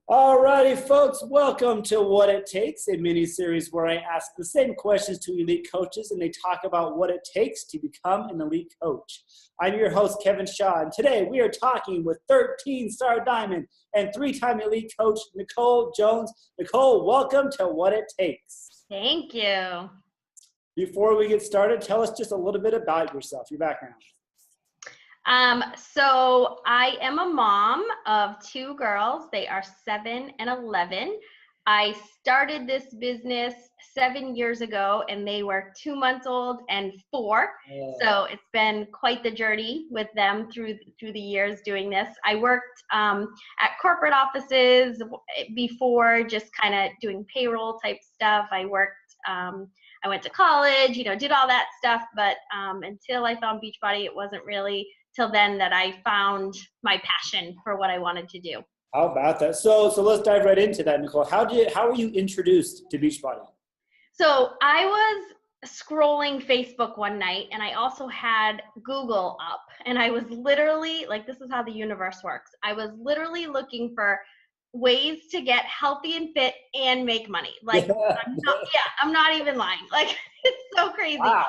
Alrighty, folks, welcome to What It Takes, a mini-series where I ask the same questions to elite coaches and they talk about what it takes to become an elite coach. I'm your host, Kevin Shaw, and today we are talking with 13-star diamond and three-time elite coach, Nicole Jones. Nicole, welcome to What It Takes. Thank you. Before we get started, tell us just a little bit about yourself, your background. So I am a mom of two girls. They are 7 and 11. I started this business 7 years ago, and they were 2 months old and 4. So it's been quite the journey with them through the years doing this. I worked at corporate offices before, just kind of doing payroll type stuff. I went to college, did all that stuff, but until I found Beachbody, it wasn't really till then that I found my passion for what I wanted to do. How about that? So let's dive right into that, Nicole. How were you introduced to Beachbody? So I was scrolling Facebook one night, and I also had Google up, and I was literally this is how the universe works. I was literally looking for ways to get healthy and fit and make money. I'm not even lying. It's so crazy. Wow.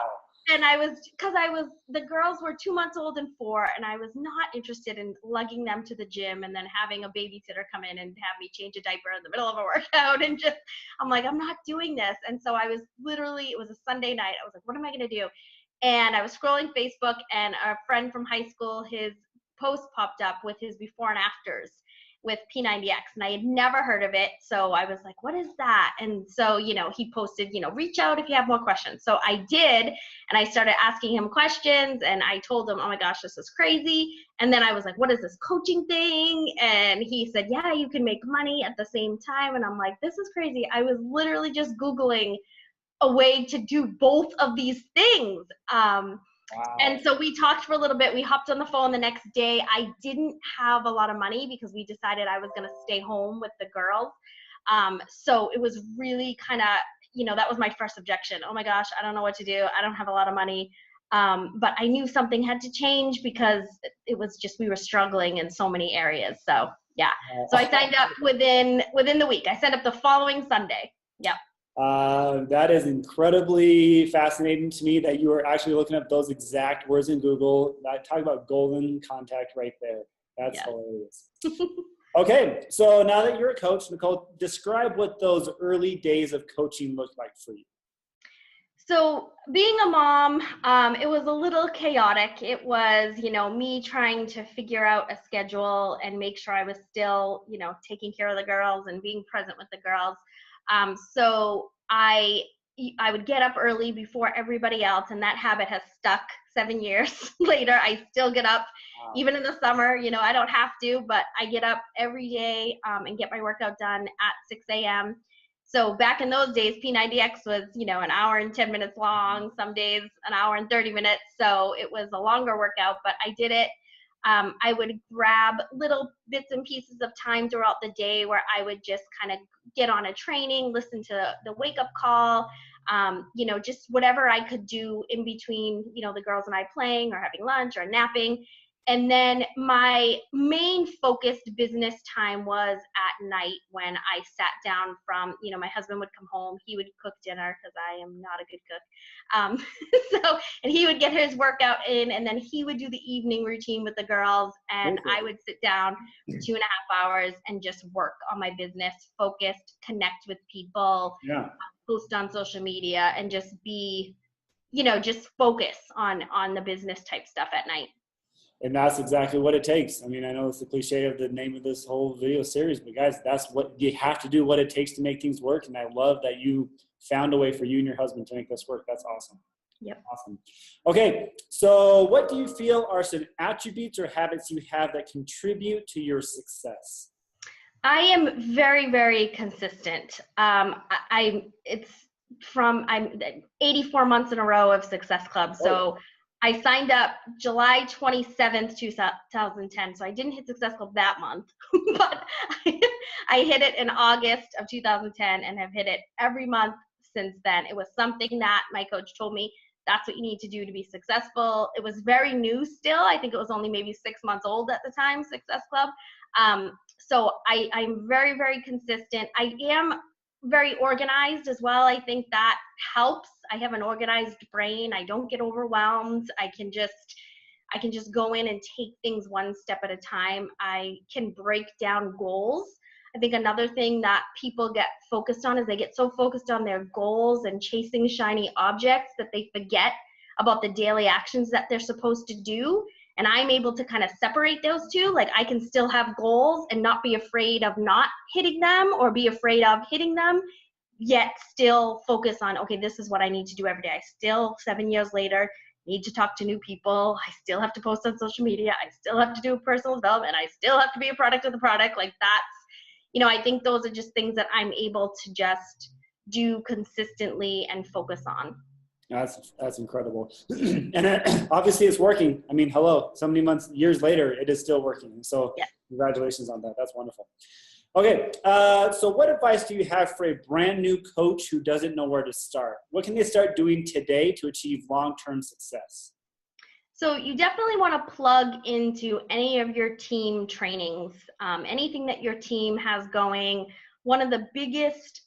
And the girls were 2 months old and 4, and I was not interested in lugging them to the gym and then having a babysitter come in and have me change a diaper in the middle of a workout. And I'm like, I'm not doing this. And so I was it was a Sunday night. I was like, what am I going to do? And I was scrolling Facebook, and a friend from high school, his post popped up with his before and afters with P90X, and I had never heard of it. So I was like, what is that? And so, he posted, reach out if you have more questions. So I did, and I started asking him questions, and I told him, oh my gosh, this is crazy. And then I was like, what is this coaching thing? And he said, yeah, you can make money at the same time. And I'm like, this is crazy. I was literally just Googling a way to do both of these things. Wow. And so we talked for a little bit. We hopped on the phone the next day. I didn't have a lot of money because we decided I was going to stay home with the girls. So it was really kind of, that was my first objection. Oh my gosh, I don't know what to do. I don't have a lot of money. But I knew something had to change because it was just, we were struggling in so many areas. So yeah. So I signed up within the week. I signed up the following Sunday. Yeah. That is incredibly fascinating to me that you were actually looking up those exact words in Google. Talk about golden contact right there. That's hilarious. Okay, so now that you're a coach, Nicole, describe what those early days of coaching looked like for you. So being a mom, it was a little chaotic. It was, me trying to figure out a schedule and make sure I was still, taking care of the girls and being present with the girls. So I would get up early before everybody else, and that habit has stuck 7 years later. I still get up, even in the summer. I don't have to, but I get up every day and get my workout done at 6 a.m. So back in those days, P90X was, an hour and 10 minutes long, some days an hour and 30 minutes. So it was a longer workout, but I did it. I would grab little bits and pieces of time throughout the day where I would just kind of get on a training, listen to the wake up call, just whatever I could do in between, the girls and I playing or having lunch or napping. And then my main focused business time was at night when I sat down from, my husband would come home, he would cook dinner because I am not a good cook. And he would get his workout in, and then he would do the evening routine with the girls, and I would sit down for 2.5 hours and just work on my business, focused, connect with people, post on social media, and just be, just focus on the business type stuff at night. And that's exactly what it takes. I mean, I know it's the cliche of the name of this whole video series, but guys, that's what you have to do, what it takes to make things work. And I love that you found a way for you and your husband to make this work. That's awesome. Yep. Awesome. Okay. So what do you feel are some attributes or habits you have that contribute to your success? I am very, very consistent. I'm 84 months in a row of Success Club. So I signed up July 27th, 2010. So I didn't hit Success Club that month, but I hit it in August of 2010 and have hit it every month since then. It was something that my coach told me, That's what you need to do to be successful. It was very new still. I think it was only maybe 6 months old at the time, Success Club. So I'm very, very consistent. I am very organized as well. I think that helps. I have an organized brain. I don't get overwhelmed. I can just go in and take things one step at a time. I can break down goals. I think another thing that people get focused on is they get so focused on their goals and chasing shiny objects that they forget about the daily actions that they're supposed to do. And I'm able to kind of separate those two. Like, I can still have goals and not be afraid of not hitting them or be afraid of hitting them, yet still focus on, okay, this is what I need to do every day. I still, 7 years later, need to talk to new people. I still have to post on social media. I still have to do personal development. I still have to be a product of the product. Like, that's, I think those are just things that I'm able to just do consistently and focus on. That's incredible. And obviously it's working. I mean, hello, so many years later, it is still working. So yeah. Congratulations on that. That's wonderful. Okay. So what advice do you have for a brand new coach who doesn't know where to start? What can they start doing today to achieve long-term success? So you definitely want to plug into any of your team trainings, anything that your team has going. One of the biggest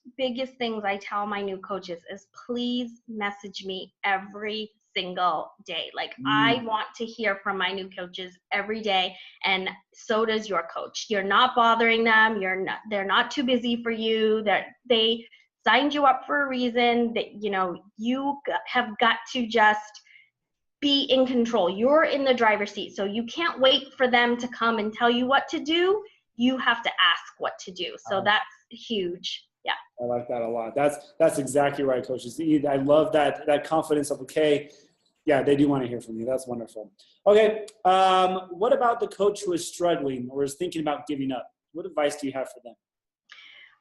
things I tell my new coaches is, please message me every single day. Like, I want to hear from my new coaches every day, and so does your coach. You're not bothering them. They're not too busy for you. They signed you up for a reason. That you have got to just be in control. You're in the driver's seat, so you can't wait for them to come and tell you what to do. You have to ask what to do. So that's huge. Yeah. I like that a lot. That's exactly right, coaches. I love that confidence of, okay, yeah, they do want to hear from you. That's wonderful. Okay. What about the coach who is struggling or is thinking about giving up? What advice do you have for them?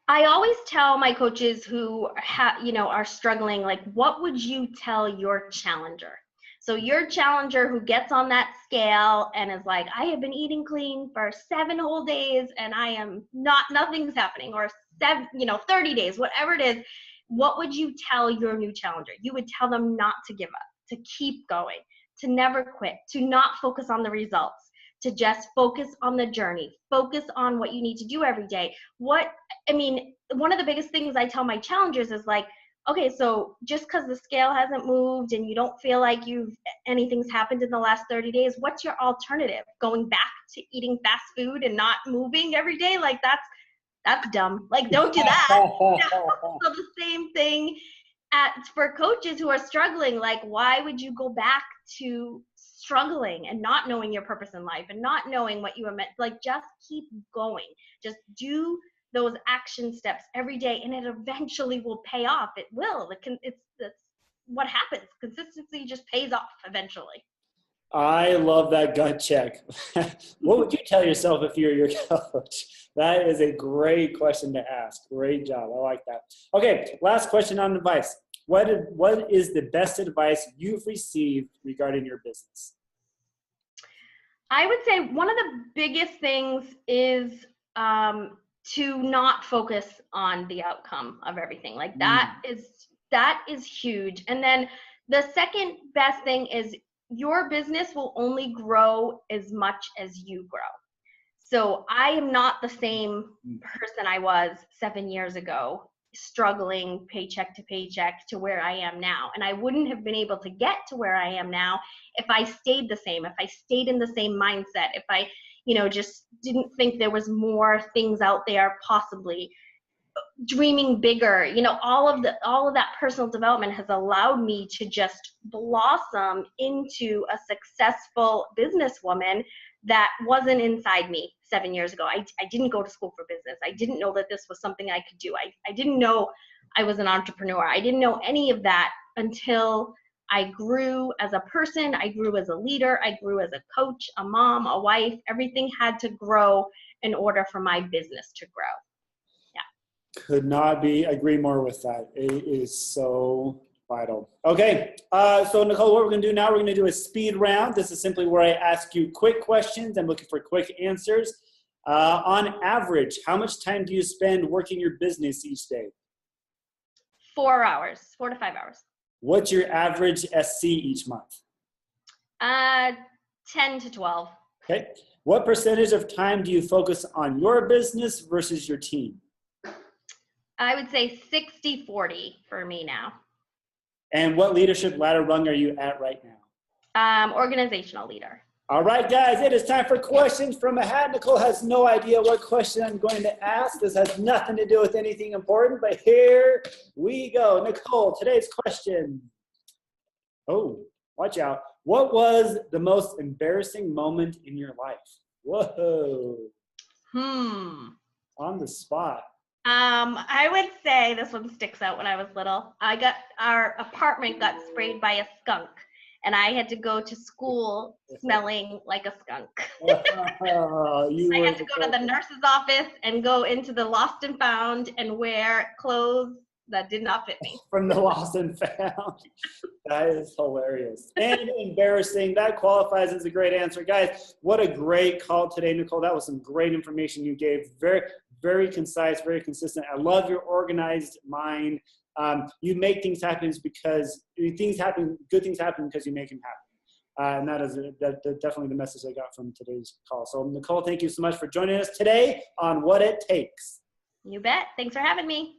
I always tell my coaches who are struggling, like, what would you tell your challenger? So your challenger who gets on that scale and is like, I have been eating clean for 7 whole days and I am nothing's happening, or 30 days, whatever it is. What would you tell your new challenger? You would tell them not to give up, to keep going, to never quit, to not focus on the results, to just focus on the journey, focus on what you need to do every day. One of the biggest things I tell my challengers is like, okay, so just because the scale hasn't moved and you don't feel like anything's happened in the last 30 days, what's your alternative? Going back to eating fast food and not moving every day? Like, that's dumb. Like, don't do that. So the same thing for coaches who are struggling. Like, why would you go back to struggling and not knowing your purpose in life and not knowing what you were meant? Like, just keep going. Just do those action steps every day, and it eventually will pay off. It will. It's what happens. Consistency just pays off eventually. I love that gut check. What would you tell yourself if you're your coach? That is a great question to ask. Great job. I like that. Okay, last question on advice. What is the best advice you've received regarding your business? I would say one of the biggest things is to not focus on the outcome of everything. Like, that is huge. And then the second best thing is, your business will only grow as much as you grow. So I am not the same person I was 7 years ago, struggling paycheck to paycheck to where I am now. And I wouldn't have been able to get to where I am now if I stayed the same, if I stayed in the same mindset, if I just didn't think there was more things out there, possibly dreaming bigger. All of that personal development has allowed me to just blossom into a successful businesswoman that wasn't inside me 7 years ago. I didn't go to school for business. I didn't know that this was something I could do. I didn't know I was an entrepreneur. I didn't know any of that until I grew as a person. I grew as a leader. I grew as a coach, a mom, a wife. Everything had to grow in order for my business to grow. Yeah. Could not agree more with that. It is so vital. Okay. So Nicole, what we're going to do now, we're going to do a speed round. This is simply where I ask you quick questions. I'm looking for quick answers. On average, how much time do you spend working your business each day? 4 hours, 4 to 5 hours. What's your average SC each month? 10 to 12. Okay. What percentage of time do you focus on your business versus your team? I would say 60-40 for me now. And what leadership ladder rung are you at right now? Organizational leader. All right, guys, it is time for questions from a hat. Nicole has no idea what question I'm going to ask. This has nothing to do with anything important, but here we go. Nicole, today's question. Oh, watch out. What was the most embarrassing moment in your life? Whoa. On the spot. I would say this one sticks out when I was little. Our apartment got sprayed by a skunk, and I had to go to school smelling like a skunk. I had to go to the nurse's office and go into the lost and found and wear clothes that did not fit me. From the lost and found. That is hilarious. And embarrassing. That qualifies as a great answer. Guys, what a great call today, Nicole. That was some great information you gave. Very, very concise, very consistent. I love your organized mind. You make things happen because good things happen because you make them happen. And that is definitely the message I got from today's call. So Nicole, thank you so much for joining us today on What It Takes. You bet. Thanks for having me.